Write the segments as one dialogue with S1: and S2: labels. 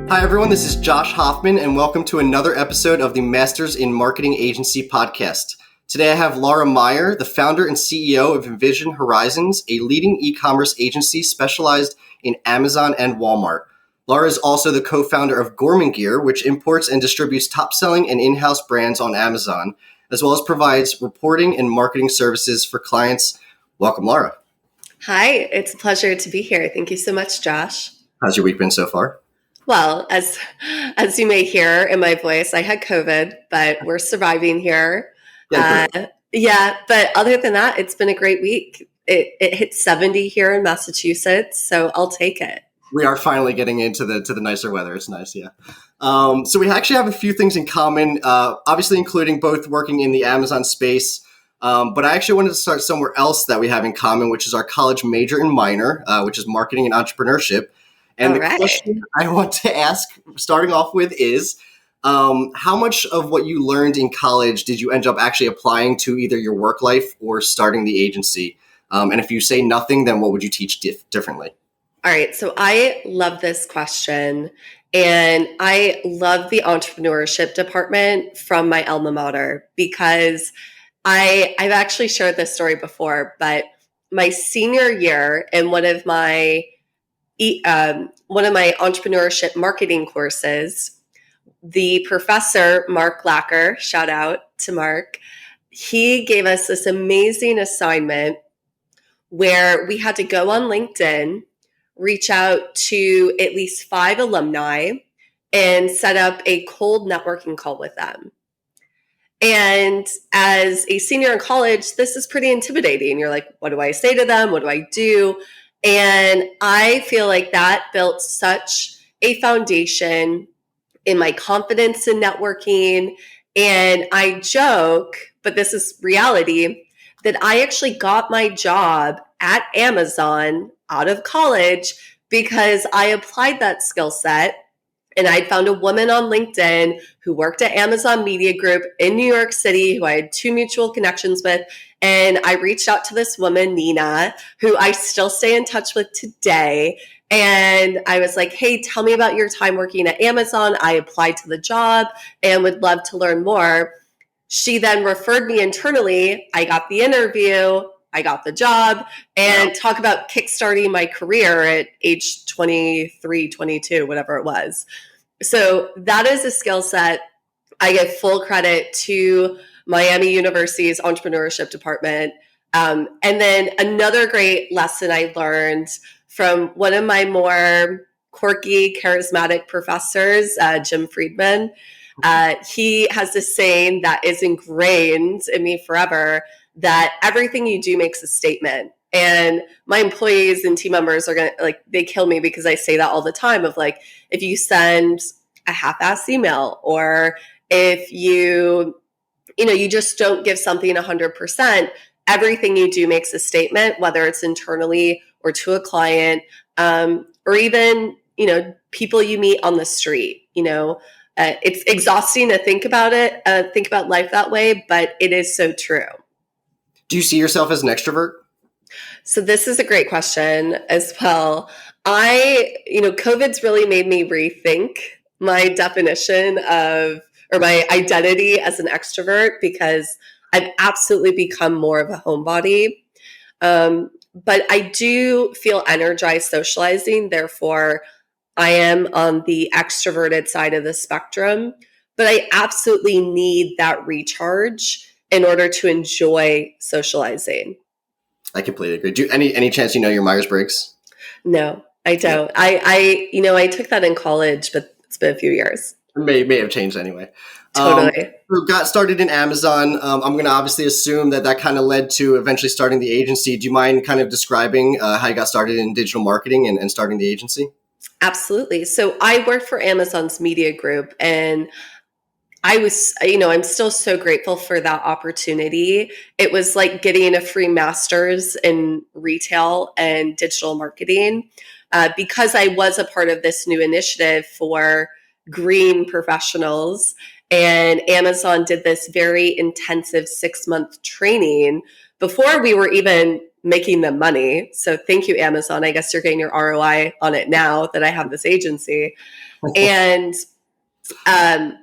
S1: Hi, everyone. This is Josh Hoffman, and welcome to another episode of the Masters in Marketing Agency podcast. Today, I have Laura Meyer, the founder and CEO of Envision Horizons, a leading e-commerce agency specialized in Amazon and Walmart. Laura is also the co-founder of Gorman Gear, which imports and distributes top-selling and in-house brands on Amazon, as well as provides reporting and marketing services for clients. Welcome, Laura.
S2: Hi, it's a pleasure to be here. Thank you so much, Josh.
S1: How's your week been so far?
S2: Well, as you may hear in my voice, I had COVID, but we're surviving here. But other than that, it's been a great week. It hit 70 here in Massachusetts, so I'll take it.
S1: We are finally getting into the nicer weather. It's nice, yeah. So we actually have a few things in common, obviously including both working in the Amazon space. But I actually wanted to start somewhere else that we have in common, which is our college major and minor, which is marketing and entrepreneurship. And the question I want to ask, starting off with, is how much of what you learned in college did you end up actually applying to either your work life or starting the agency? And if you say nothing, then what would you teach differently?
S2: All right. So I love this question. And I love the entrepreneurship department from my alma mater because I've actually shared this story before, but my senior year in one of my entrepreneurship marketing courses, the professor, Mark Lacker, shout out to Mark, he gave us this amazing assignment where we had to go on LinkedIn, reach out to at least 5 alumni, and set up a cold networking call with them. And as a senior in college, this is pretty intimidating. You're like, what do I say to them? What do I do? And I feel like that built such a foundation in my confidence in networking. And I joke, but this is reality, that I actually got my job at Amazon out of college because I applied that skill set. And I found a woman on LinkedIn who worked at Amazon Media Group in New York City, who I had 2 mutual connections with. And I reached out to this woman, Nina, who I still stay in touch with today. And I was like, hey, tell me about your time working at Amazon. I applied to the job and would love to learn more. She then referred me internally. I got the interview. I got the job, and talk about kickstarting my career at age 23, 22, whatever it was. So that is a skill set. I give full credit to Miami University's entrepreneurship department. And then another great lesson I learned from one of my more quirky, charismatic professors, Jim Friedman. He has this saying that is ingrained in me forever, that everything you do makes a statement. And my employees and team members are going to, they kill me because I say that all the time of if you send a half-ass email, or if you just don't give something 100%, everything you do makes a statement, whether it's internally or to a client, or even, people you meet on the street. It's exhausting to think about life that way, but it is so true.
S1: Do you see yourself as an extrovert?
S2: So this is a great question as well. COVID's really made me rethink my definition or my identity as an extrovert, because I've absolutely become more of a homebody. But I do feel energized socializing. Therefore, I am on the extroverted side of the spectrum, but I absolutely need that recharge in order to enjoy socializing.
S1: I completely agree. Do any chance you know your Myers-Briggs?
S2: No, I don't. I took that in college, but it's been a few years.
S1: May have changed anyway.
S2: Totally.
S1: Got started in Amazon. I'm going to obviously assume that kind of led to eventually starting the agency. Do you mind kind of describing how you got started in digital marketing and starting the agency?
S2: Absolutely. So I worked for Amazon's media group, and I'm still so grateful for that opportunity. It was like getting a free master's in retail and digital marketing, because I was a part of this new initiative for green professionals. And Amazon did this very intensive 6-month training before we were even making them money. So thank you, Amazon. I guess you're getting your ROI on it now that I have this agency. And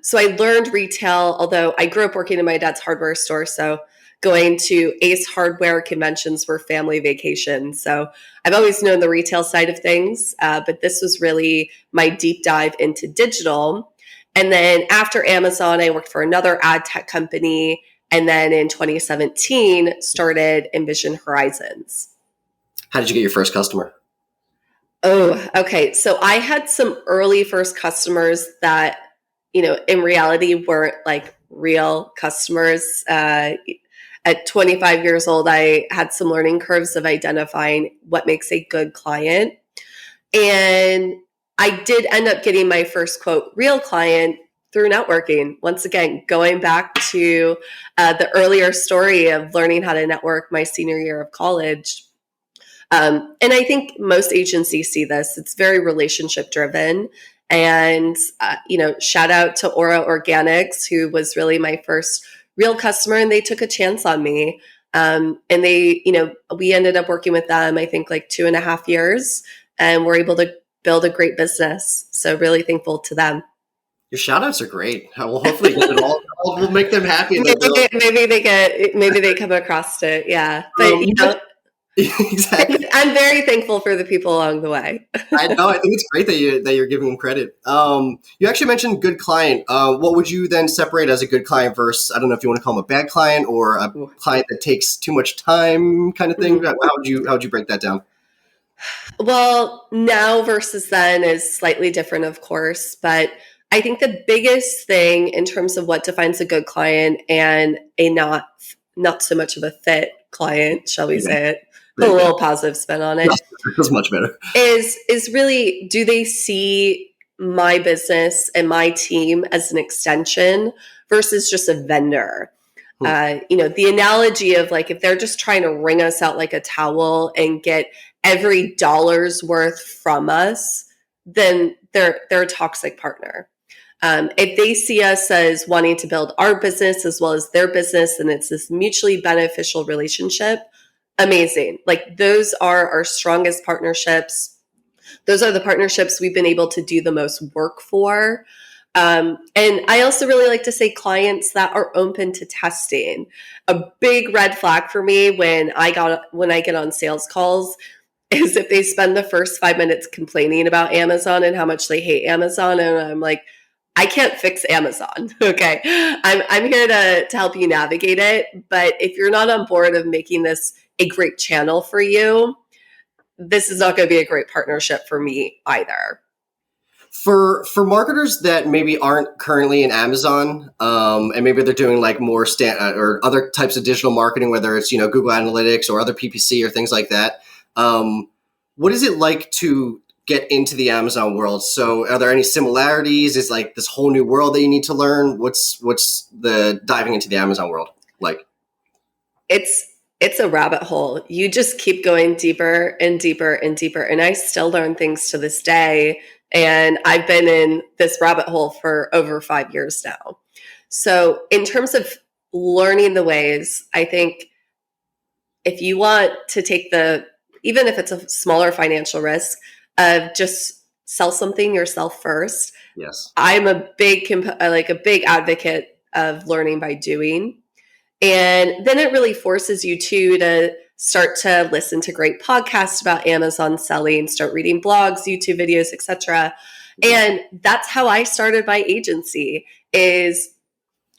S2: so I learned retail, although I grew up working in my dad's hardware store. So going to Ace Hardware conventions were family vacations. So I've always known the retail side of things, but this was really my deep dive into digital. And then after Amazon, I worked for another ad tech company. And then in 2017, started Envision Horizons.
S1: How did you get your first customer?
S2: Oh, okay. So I had some early first customers that, in reality weren't like real customers. At 25 years old, I had some learning curves of identifying what makes a good client. And I did end up getting my first, quote, real client through networking. Once again, going back to the earlier story of learning how to network my senior year of college. And I think most agencies see this. It's very relationship driven. And, shout out to Aura Organics, who was really my first real customer, and they took a chance on me. And they, we ended up working with them, I think like 2.5 years, and we're able to build a great business. So really thankful to them.
S1: Your shout outs are great. We'll hopefully get it all. We'll make them happy.
S2: Maybe they come across it. Yeah. But,
S1: exactly.
S2: I'm very thankful for the people along the way.
S1: I know. I think it's great that you're giving them credit. You actually mentioned good client. What would you then separate as a good client versus, I don't know if you want to call them a bad client or a client that takes too much time kind of thing? How would you break that down?
S2: Well, now versus then is slightly different, of course, but I think the biggest thing in terms of what defines a good client and a not so much of a fit client, shall we say it, put a little positive spin on it.
S1: That's much better.
S2: Is really, do they see my business and my team as an extension versus just a vendor? The analogy of like, if they're just trying to wring us out like a towel and get every dollar's worth from us, then they're a toxic partner. If they see us as wanting to build our business as well as their business, and it's this mutually beneficial relationship, amazing. Like those are our strongest partnerships. Those are the partnerships we've been able to do the most work for. And I also really like to say clients that are open to testing. A big red flag for me when I get on sales calls is if they spend the first 5 minutes complaining about Amazon and how much they hate Amazon. And I'm like, I can't fix Amazon. Okay. I'm here to help you navigate it. But if you're not on board of making this a great channel for you, this is not going to be a great partnership for me either.
S1: For marketers that maybe aren't currently in Amazon, and maybe they're doing like more or other types of digital marketing, whether it's Google Analytics or other PPC or things like that, what is it like to get into the Amazon world? So, are there any similarities? Is like this whole new world that you need to learn? What's the diving into the Amazon world like?
S2: It's a rabbit hole. You just keep going deeper and deeper and deeper. And I still learn things to this day. And I've been in this rabbit hole for over 5 years now. So in terms of learning the ways, I think if you want to take even if it's a smaller financial risk, just sell something yourself first.
S1: Yes.
S2: I'm a big advocate of learning by doing. And then it really forces you to start to listen to great podcasts about Amazon selling, start reading blogs, YouTube videos, etc. And that's how I started my agency. Is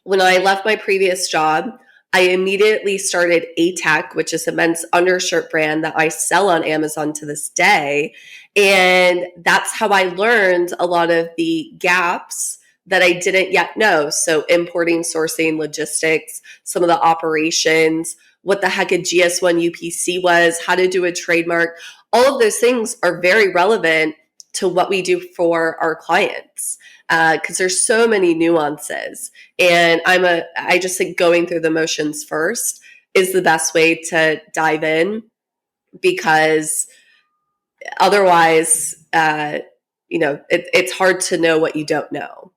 S2: when I left my previous job, I immediately started ATAC, which is a men's undershirt brand that I sell on Amazon to this day. And that's how I learned a lot of the gaps that I didn't yet know. So importing, sourcing, logistics, some of the operations, what the heck a GS1 UPC was, how to do a trademark. All of those things are very relevant to what we do for our clients because there's so many nuances. And I just think going through the motions first is the best way to dive in, because otherwise, it's hard to know what you don't know.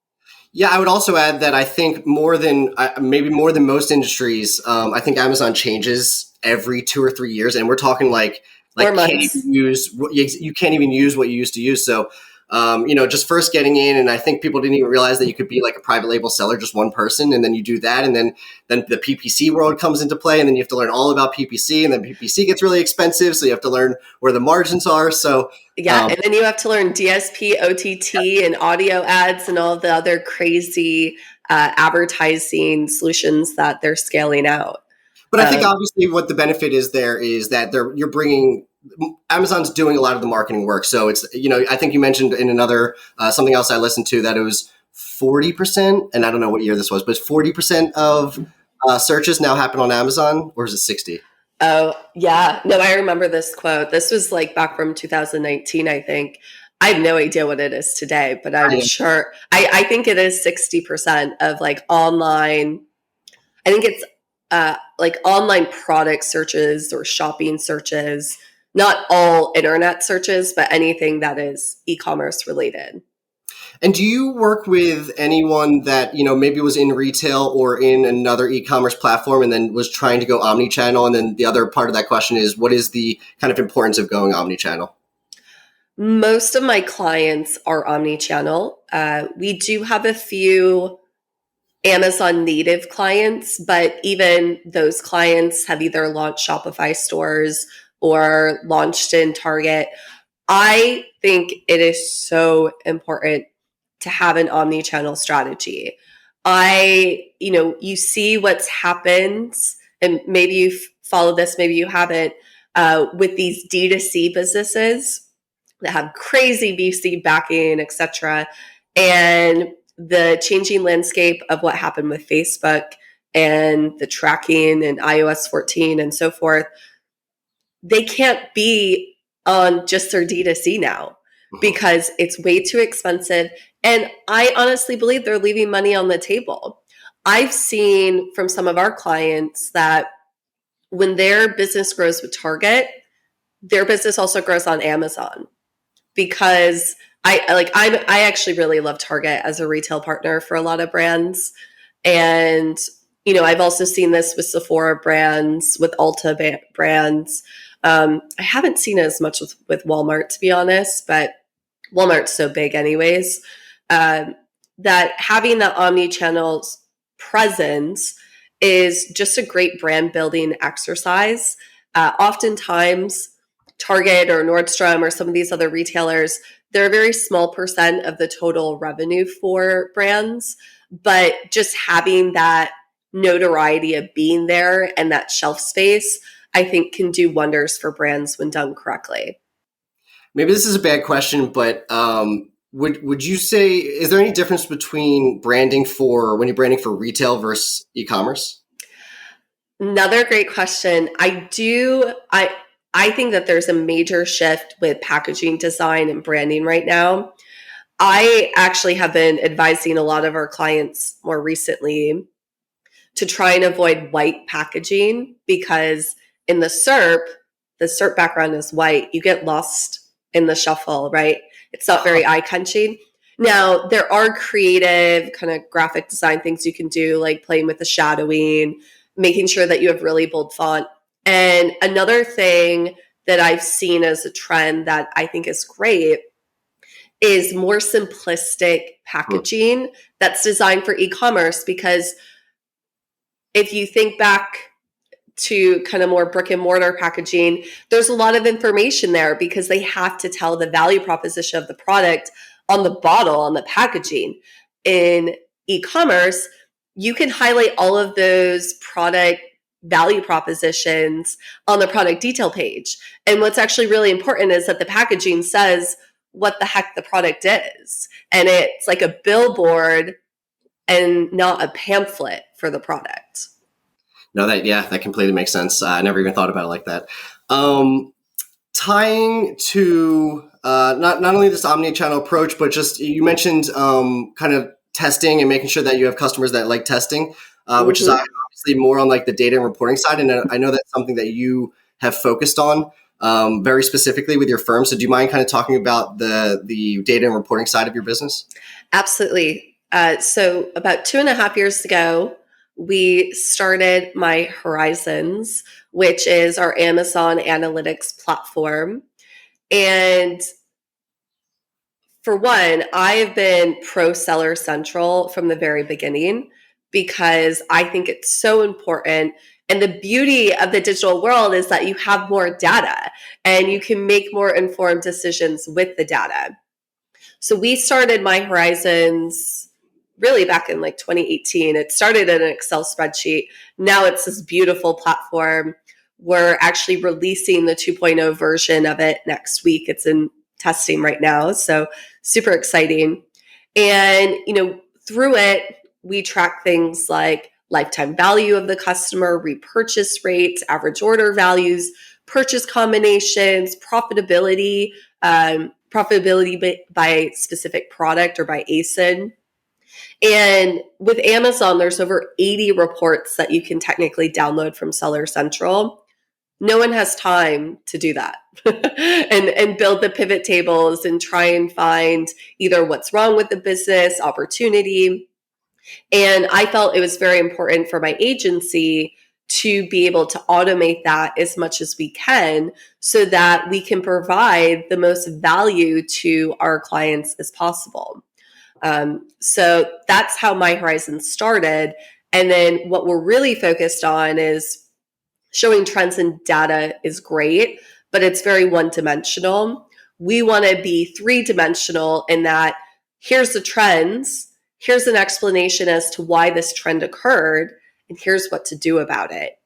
S1: Yeah, I would also add that I think maybe more than most industries, I think Amazon changes every 2 or 3 years, and we're talking like
S2: Or
S1: can't
S2: months.
S1: even use you can't even use what you used to use. So just first getting in, and I think people didn't even realize that you could be like a private label seller, just one person, and then you do that, and then the PPC world comes into play, and then you have to learn all about PPC, and then PPC gets really expensive, so you have to learn where the margins are. So
S2: Yeah, and then you have to learn DSP, OTT, and audio ads, and all the other crazy advertising solutions that they're scaling out.
S1: but I think obviously what the benefit is there is that you're bringing Amazon's doing a lot of the marketing work. So it's I think you mentioned in another something else I listened to that it was 40%, and I don't know what year this was, but 40% of searches now happen on Amazon, or is it 60?
S2: Oh, yeah. No, I remember this quote. This was like back from 2019, I think. I have no idea what it is today, but I'm sure I think it is 60% of like online. I think it's like online product searches or shopping searches, not all internet searches, but anything that is e-commerce related.
S1: And do you work with anyone that, maybe was in retail or in another e-commerce platform and then was trying to go omnichannel? And then the other part of that question is, what is the kind of importance of going omnichannel?
S2: Most of my clients are omnichannel. We do have a few Amazon native clients, but even those clients have either launched Shopify stores or launched in Target. I think it is so important to have an omni-channel strategy. You see what's happened, and maybe you've followed this, maybe you haven't, with these D2C businesses that have crazy VC backing, etc. And the changing landscape of what happened with Facebook and the tracking and iOS 14 and so forth, they can't be on just their D2C now because it's way too expensive. And I honestly believe they're leaving money on the table. I've seen from some of our clients that when their business grows with Target, their business also grows on Amazon because I actually really love Target as a retail partner for a lot of brands. And, I've also seen this with Sephora brands, with Ulta brands. I haven't seen it as much with Walmart, to be honest, but Walmart's so big anyways, that having that omni-channel presence is just a great brand building exercise. Oftentimes, Target or Nordstrom or some of these other retailers, they're a very small percent of the total revenue for brands, but just having that notoriety of being there and that shelf space, I think can do wonders for brands when done correctly.
S1: Maybe this is a bad question, but would you say, is there any difference between when you're branding for retail versus e-commerce?
S2: Another great question. I think that there's a major shift with packaging design and branding right now. I actually have been advising a lot of our clients more recently to try and avoid white packaging because in the SERP background is white. You get lost in the shuffle, right? It's not very eye-catching. Now, there are creative kind of graphic design things you can do, like playing with the shadowing, making sure that you have really bold font. And another thing that I've seen as a trend that I think is great is more simplistic packaging that's designed for e-commerce. Because if you think back to kind of more brick and mortar packaging, there's a lot of information there because they have to tell the value proposition of the product on the bottle, on the packaging. In e-commerce, you can highlight all of those product value propositions on the product detail page. And what's actually really important is that the packaging says what the heck the product is. And it's like a billboard and not a pamphlet for the product.
S1: No, that completely makes sense. I never even thought about it like that. Tying to not only this omni-channel approach, but just you mentioned kind of testing and making sure that you have customers that like testing, which is obviously more on like the data and reporting side. And I know that's something that you have focused on very specifically with your firm. So do you mind kind of talking about the data and reporting side of your business?
S2: Absolutely. So about 2.5 years ago, we started My Horizons, which is our Amazon analytics platform. And for one, I've been pro Seller Central from the very beginning because I think it's so important. And the beauty of the digital world is that you have more data and you can make more informed decisions with the data. So we started My Horizons really back in like 2018. It started in an Excel spreadsheet. Now it's this beautiful platform. We're actually releasing the 2.0 version of it next week. It's in testing right now. So super exciting. And, through it, we track things like lifetime value of the customer, repurchase rates, average order values, purchase combinations, profitability, by specific product or by ASIN. And with Amazon, there's over 80 reports that you can technically download from Seller Central. No one has time to do that and build the pivot tables and try and find either what's wrong with the business, opportunity. And I felt it was very important for my agency to be able to automate that as much as we can so that we can provide the most value to our clients as possible. So that's how My Horizon started. And then what we're really focused on is showing trends in data is great, but it's very one-dimensional. We want to be three-dimensional in that here's the trends, here's an explanation as to why this trend occurred, and here's what to do about it.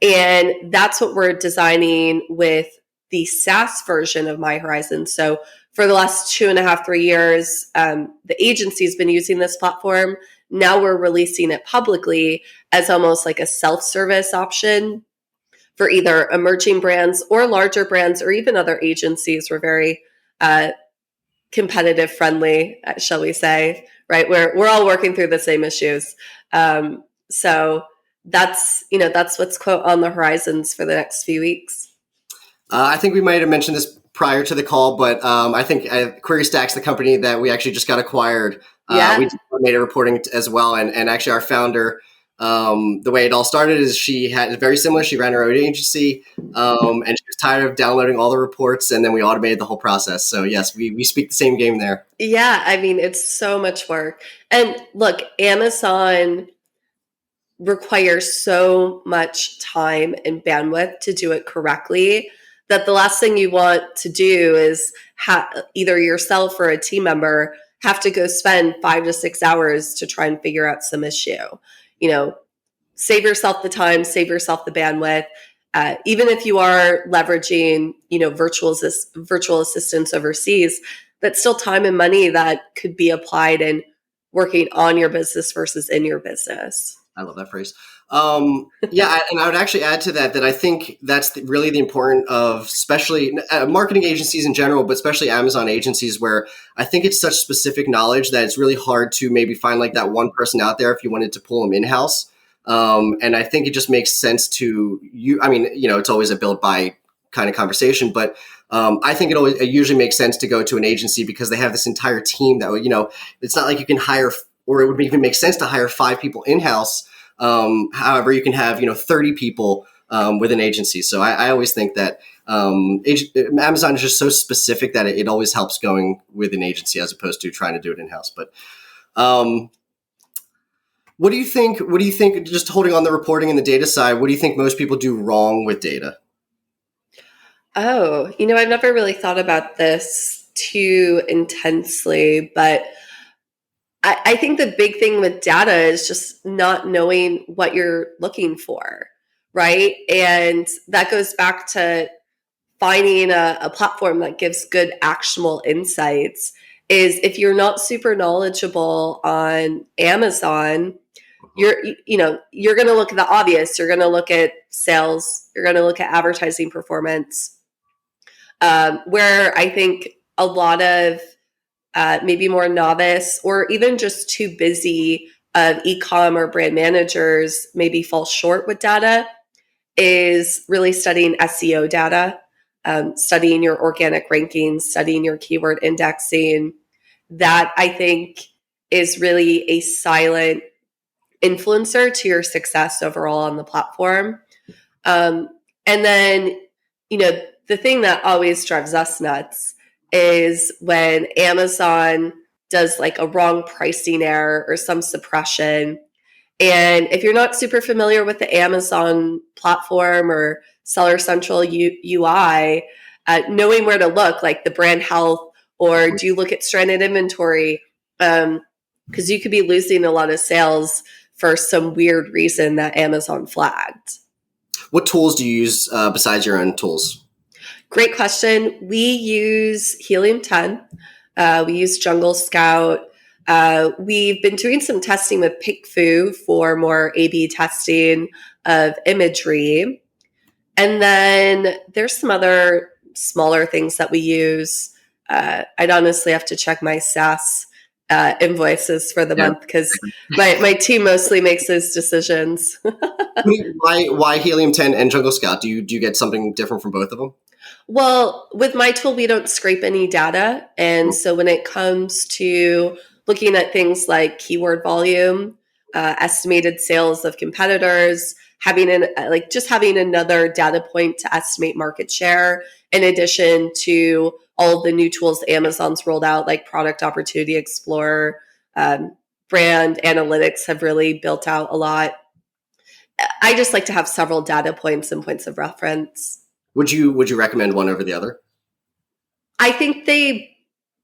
S2: And that's what we're designing with the SaaS version of My Horizon. So for the last 2.5, 3 years, the agency's been using this platform. Now we're releasing it publicly as almost like a self-service option for either emerging brands or larger brands or even other agencies. We're very competitive friendly, shall we say, right? We're all working through the same issues. So that's what's quote on the horizons for the next few weeks.
S1: I think we might have mentioned this prior to the call, but I think QueryStack's the company that we actually just got acquired.
S2: Yeah.
S1: We did automated reporting as well. And actually our founder, the way it all started is she had very similar. She ran her own agency and she was tired of downloading all the reports, and then we automated the whole process. So yes, we speak the same game there.
S2: Yeah. I mean, it's so much work. And look, Amazon requires so much time and bandwidth to do it correctly that the last thing you want to do is either yourself or a team member have to go spend 5 to 6 hours to try and figure out some issue. Save yourself the time, save yourself the bandwidth. Even if you are leveraging, virtual assistants overseas, that's still time and money that could be applied in working on your business versus in your business.
S1: I love that phrase. Yeah, and I would actually add to that I think that's really the important of especially marketing agencies in general, but especially Amazon agencies, where I think it's such specific knowledge that it's really hard to maybe find like that one person out there if you wanted to pull them in-house. And I think it just makes sense to you. I mean, it's always a build by kind of conversation, but I think it usually makes sense to go to an agency because they have this entire team that, it's not like you can hire, or it would even make sense to hire 5 people in-house. However, you can have, 30 people with an agency. So I always think that Amazon is just so specific that it always helps going with an agency as opposed to trying to do it in-house. But what do you think? Just holding on the reporting and the data side, what do you think most people do wrong with data?
S2: Oh, I've never really thought about this too intensely, but I think the big thing with data is just not knowing what you're looking for, right? And that goes back to finding a platform that gives good actionable insights. Is if you're not super knowledgeable on Amazon, you're going to look at the obvious. You're going to look at sales. You're going to look at advertising performance. Where I think a lot of maybe more novice or even just too busy of e-com or brand managers maybe fall short with data is really studying SEO data, studying your organic rankings, studying your keyword indexing. That I think is really a silent influencer to your success overall on the platform. And then, the thing that always drives us nuts is when Amazon does like a wrong pricing error or some suppression. And if you're not super familiar with the Amazon platform or Seller Central UI, knowing where to look, like the brand health, or do you look at stranded inventory? Because you could be losing a lot of sales for some weird reason that Amazon flagged.
S1: What tools do you use besides your own tools?
S2: Great question. We use Helium 10. We use Jungle Scout. We've been doing some testing with PickFu for more A/B testing of imagery. And then there's some other smaller things that we use. I'd honestly have to check my SaaS invoices for the month because my team mostly makes those decisions.
S1: Why Helium 10 and Jungle Scout? Do you get something different from both of them?
S2: Well, with my tool, we don't scrape any data. And so when it comes to looking at things like keyword volume, estimated sales of competitors, having another data point to estimate market share, in addition to all of the new tools Amazon's rolled out, like Product Opportunity Explorer, brand analytics have really built out a lot. I just like to have several data points and points of reference.
S1: Would you recommend one over the other?
S2: I think they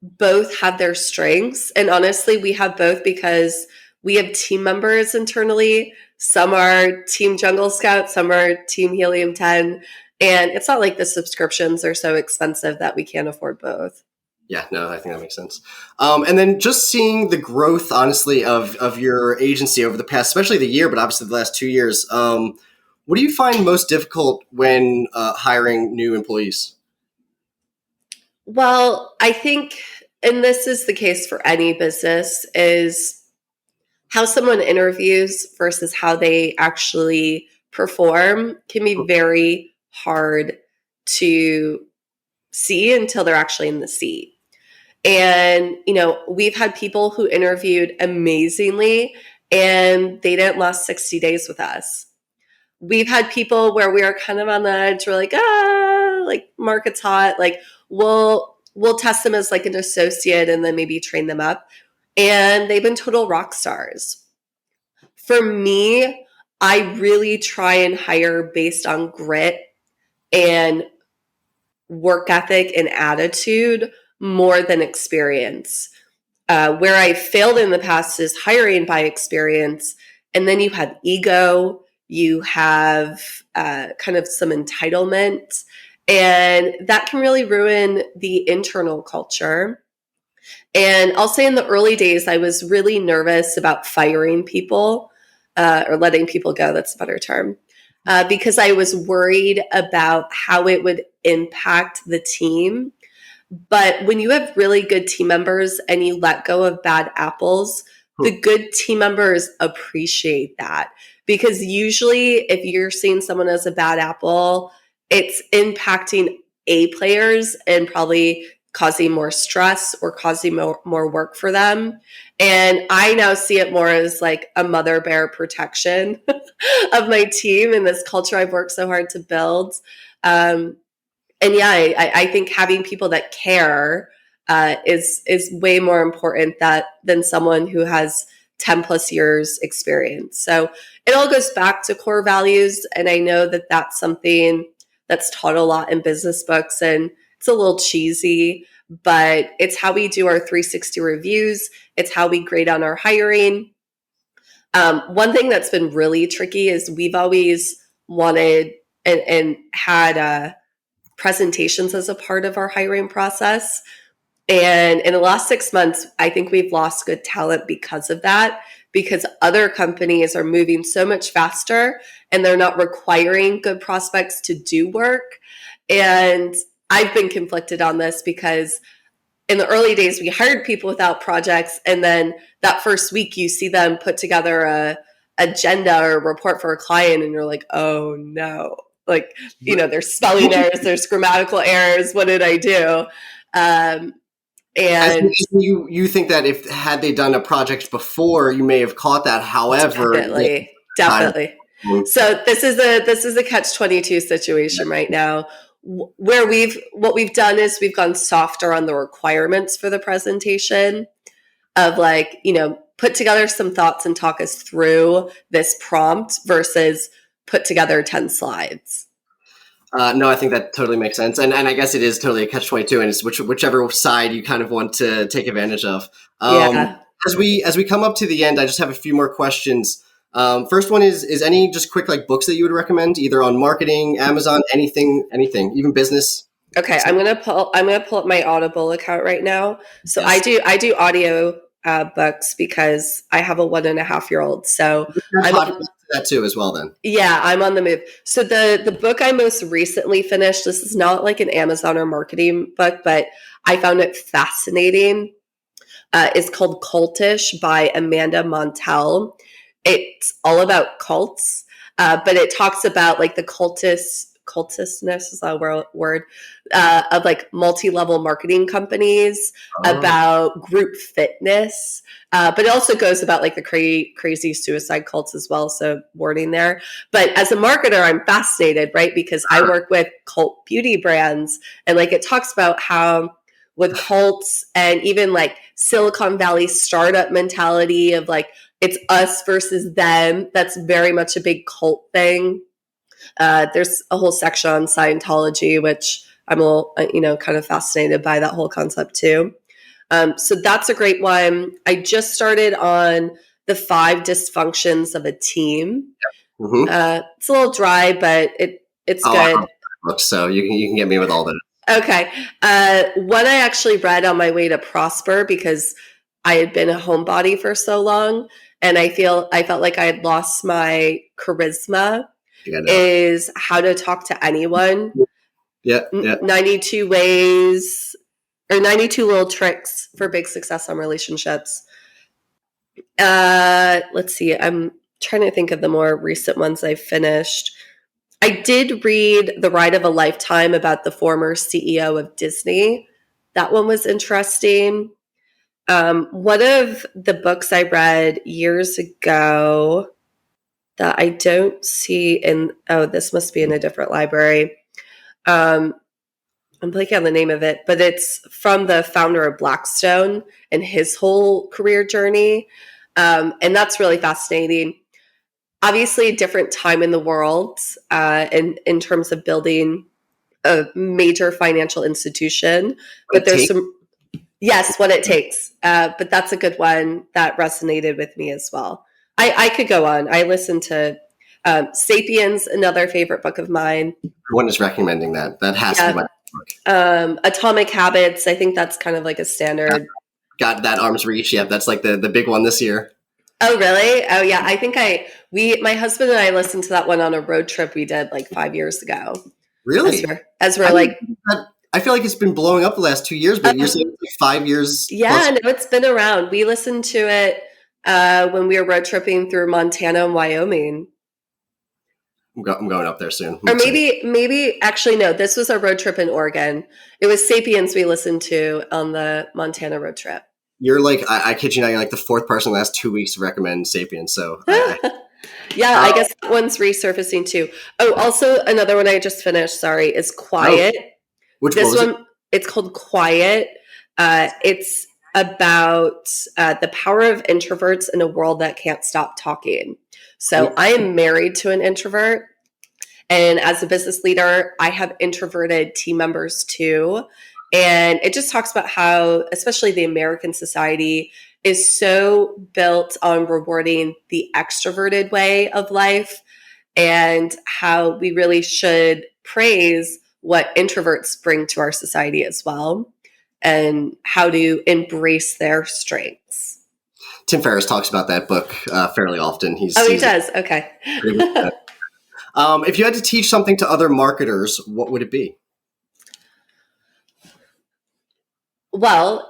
S2: both have their strengths. And honestly, we have both because we have team members internally. Some are Team Jungle Scout, some are Team Helium 10. And it's not like the subscriptions are so expensive that we can't afford both.
S1: Yeah, no, I think that makes sense. And then just seeing the growth, honestly, of your agency over the past, especially the year, but obviously the last 2 years, what do you find most difficult when hiring new employees?
S2: Well, I think, and this is the case for any business, is how someone interviews versus how they actually perform can be very hard to see until they're actually in the seat. And, we've had people who interviewed amazingly and they didn't last 60 days with us. We've had people where we are kind of on the edge. We're like, market's hot. Like we'll test them as like an associate and then maybe train them up. And they've been total rock stars. For me, I really try and hire based on grit and work ethic and attitude more than experience. Where I failed in the past is hiring by experience. And then you have ego, you have kind of some entitlement, and that can really ruin the internal culture. And I'll say in the early days, I was really nervous about firing people or letting people go. That's a better term. Because I was worried about how it would impact the team. But when you have really good team members and you let go of bad apples, the good team members appreciate that. Because usually if you're seeing someone as a bad apple, it's impacting A players and probably causing more stress or causing more work for them. And I now see it more as like a mother bear protection of my team and this culture I've worked so hard to build. And yeah, I think having people that care is way more important than someone who has 10 plus years experience. So it all goes back to core values. And I know that that's something that's taught a lot in business books and it's a little cheesy, but it's how we do our 360 reviews. It's how we grade on our hiring. One thing that's been really tricky is we've always wanted and had presentations as a part of our hiring process. And in the last 6 months, I think we've lost good talent because of that, because other companies are moving so much faster and they're not requiring good prospects to do work. And I've been conflicted on this because in the early days, we hired people without projects. And then that first week, you see them put together a agenda or a report for a client and you're like, oh no. Like, there's spelling errors, there's grammatical errors. What did I do?
S1: As
S2: And
S1: you think that if had they done a project before, you may have caught that. However,
S2: definitely,
S1: time.
S2: definitely. So this is a catch-22 situation right now, where what we've done is we've gone softer on the requirements for the presentation of, like, put together some thoughts and talk us through this prompt versus put together 10 slides.
S1: No, I think that totally makes sense, and I guess it is totally a catch-22, and it's whichever side you kind of want to take advantage of.
S2: Yeah.
S1: As we come up to the end, I just have a few more questions. First one is any just quick like books that you would recommend, either on marketing, Amazon, anything, even business.
S2: Okay, I'm gonna pull up my Audible account right now. So I
S1: Yes,
S2: do audio books because I have a 1.5-year-old. So
S1: that
S2: I'm
S1: podcast that too as well. Then
S2: yeah, I'm on the move. So the book I most recently finished, this is not like an Amazon or marketing book, but I found it fascinating. Is called Cultish by Amanda Montell. It's all about cults, but it talks about like the cultistness is a word, of like multi-level marketing companies,
S1: oh,
S2: about group fitness, but it also goes about like the crazy suicide cults as well. So warning there. But as a marketer, I'm fascinated, right? Because I work with cult beauty brands, and like it talks about how with cults and even like Silicon Valley startup mentality of like it's us versus them. That's very much a big cult thing. There's a whole section on Scientology, which I'm a little, kind of fascinated by that whole concept too. So that's a great one. I just started on the 5 dysfunctions of a team.
S1: mm-hmm.
S2: It's a little dry, but it's
S1: Oh, I
S2: good.
S1: love books, so you can get me with all that.
S2: Okay. One I actually read on my way to Prosper because I had been a homebody for so long, and I felt like I had lost my charisma.
S1: You got it.
S2: Is How to Talk to Anyone.
S1: Yeah, yeah.
S2: 92 ways or 92 little tricks for big success on relationships. Let's see. I'm trying to think of the more recent ones I finished. I did read The Ride of a Lifetime about the former CEO of Disney. That one was interesting. One of the books I read years ago that I don't see this must be in a different library. Um, I'm blanking on the name of it, but it's from the founder of Blackstone and his whole career journey. And that's really fascinating. Obviously, a different time in the world, in terms of building a major financial institution,
S1: What
S2: but
S1: it
S2: there's
S1: takes.
S2: some, yes, what it takes. But that's a good one that resonated with me as well. I could go on. I listened to Sapiens, another favorite book of mine.
S1: Everyone is recommending that. That has to be
S2: Yeah.
S1: my book.
S2: Atomic Habits. I think that's kind of like a standard.
S1: Got that arm's reach. Yeah, that's like the big one this year.
S2: Oh, really? Oh, yeah. I think my husband and I listened to that one on a road trip we did like 5 years ago.
S1: Really?
S2: As we're
S1: I
S2: like,
S1: I feel like it's been blowing up the last 2 years, but you're saying
S2: um,
S1: it's like 5 years plus.
S2: yeah, no, it's been around. We listened to it when we were road tripping through Montana and Wyoming.
S1: I'm going up there soon. I'm
S2: Or
S1: excited.
S2: maybe actually no, this was our road trip in Oregon. It was Sapiens we listened to on the Montana road trip.
S1: You're like, I kid you not, you're like the fourth person in the last 2 weeks to recommend Sapiens. So
S2: Yeah, I
S1: uh,
S2: guess that one's resurfacing too. Oh, also another one I just finished, sorry, is
S1: oh,
S2: Quiet.
S1: what
S2: This
S1: was it?
S2: one, it's called Quiet. It's about the power of introverts in a world that can't stop talking. So I am married to an introvert. And as a business leader, I have introverted team members too. And it just talks about how, especially the American society, is so built on rewarding the extroverted way of life, and how we really should praise what introverts bring to our society as well, and how to embrace their strengths.
S1: Tim Ferriss talks about that book fairly often.
S2: Oh, he
S1: He's
S2: does. Okay.
S1: pretty good at that. If you had to teach something to other marketers, what would it be?
S2: Well,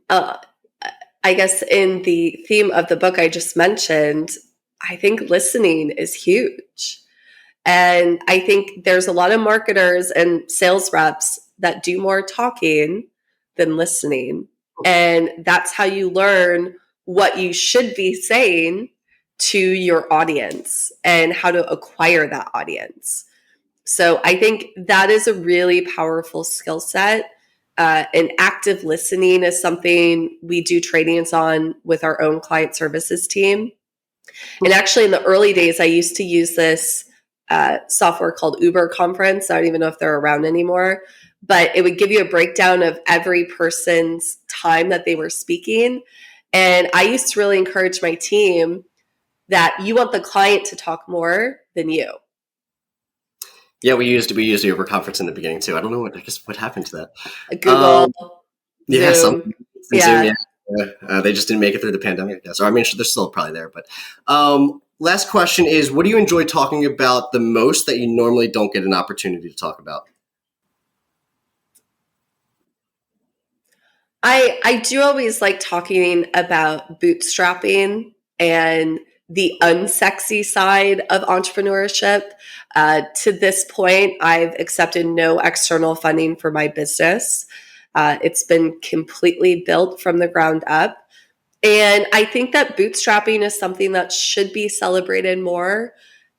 S2: I guess in the theme of the book I just mentioned, I think listening is huge. And I think there's a lot of marketers and sales reps that do more talking than listening. And that's how you learn what you should be saying to your audience and how to acquire that audience. So I think that is a really powerful skill set. And active listening is something we do trainings on with our own client services team. And actually, in the early days, I used to use this software called Uber Conference. I don't even know if they're around anymore, but it would give you a breakdown of every person's time that they were speaking. And I used to really encourage my team that you want the client to talk more than you.
S1: Yeah, we used Uber Conference in the beginning too. I don't know what happened to that.
S2: Google, Zoom.
S1: Zoom, yeah. They just didn't make it through the pandemic, I guess. Or I mean, they're still probably there. But last question is, what do you enjoy talking about the most that you normally don't get an opportunity to talk about?
S2: I do always like talking about bootstrapping and the unsexy side of entrepreneurship. To this point, I've accepted no external funding for my business. It's been completely built from the ground up. And I think that bootstrapping is something that should be celebrated more.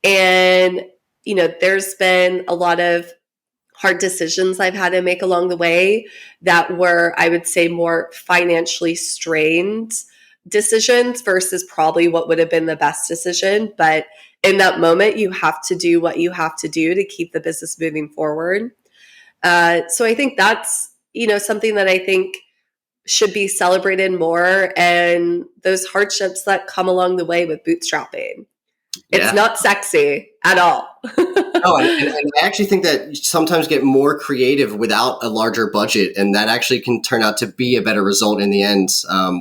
S2: And, there's been a lot of hard decisions I've had to make along the way that were, I would say, more financially strained decisions versus probably what would have been the best decision. But in that moment, you have to do what you have to do to keep the business moving forward. So I think that's, something that I think should be celebrated more, and those hardships that come along the way with bootstrapping. It's not sexy at all.
S1: No, and I actually think that you sometimes get more creative without a larger budget, and that actually can turn out to be a better result in the end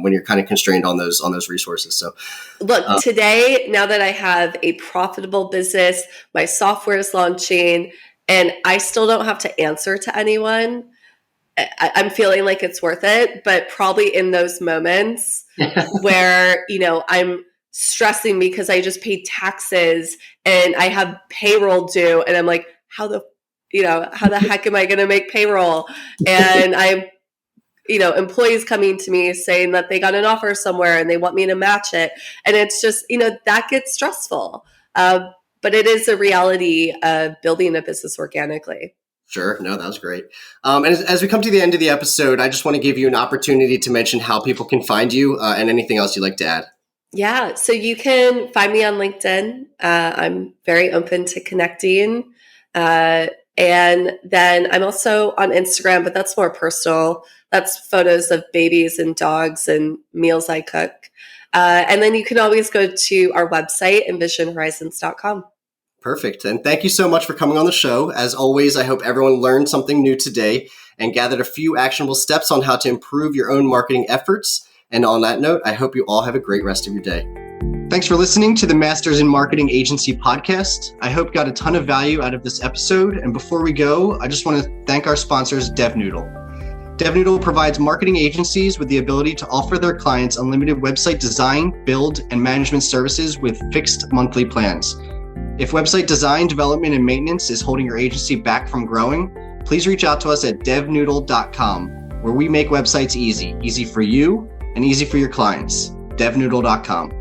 S1: when you're kind of constrained on those resources. So,
S2: look, today, now that I have a profitable business, my software is launching, and I still don't have to answer to anyone, I'm feeling like it's worth it. But probably in those moments where, I'm stressing because I just paid taxes and I have payroll due, and I'm like, how the heck am I going to make payroll? And I'm, employees coming to me saying that they got an offer somewhere and they want me to match it. And it's just, that gets stressful. But it is a reality of building a business organically.
S1: Sure. No, that was great. And as we come to the end of the episode, I just want to give you an opportunity to mention how people can find you and anything else you'd like to add.
S2: Yeah. So you can find me on LinkedIn. I'm very open to connecting. And then I'm also on Instagram, but that's more personal. That's photos of babies and dogs and meals I cook. And then you can always go to our website, envisionhorizons.com.
S1: Perfect. And thank you so much for coming on the show. As always, I hope everyone learned something new today and gathered a few actionable steps on how to improve your own marketing efforts. And on that note, I hope you all have a great rest of your day. Thanks for listening to the Masters in Marketing Agency podcast. I hope you got a ton of value out of this episode. And before we go, I just want to thank our sponsors, DevNoodle. DevNoodle provides marketing agencies with the ability to offer their clients unlimited website design, build, and management services with fixed monthly plans. If website design, development, and maintenance is holding your agency back from growing, please reach out to us at devnoodle.com, where we make websites easy for you and easy for your clients. devnoodle.com.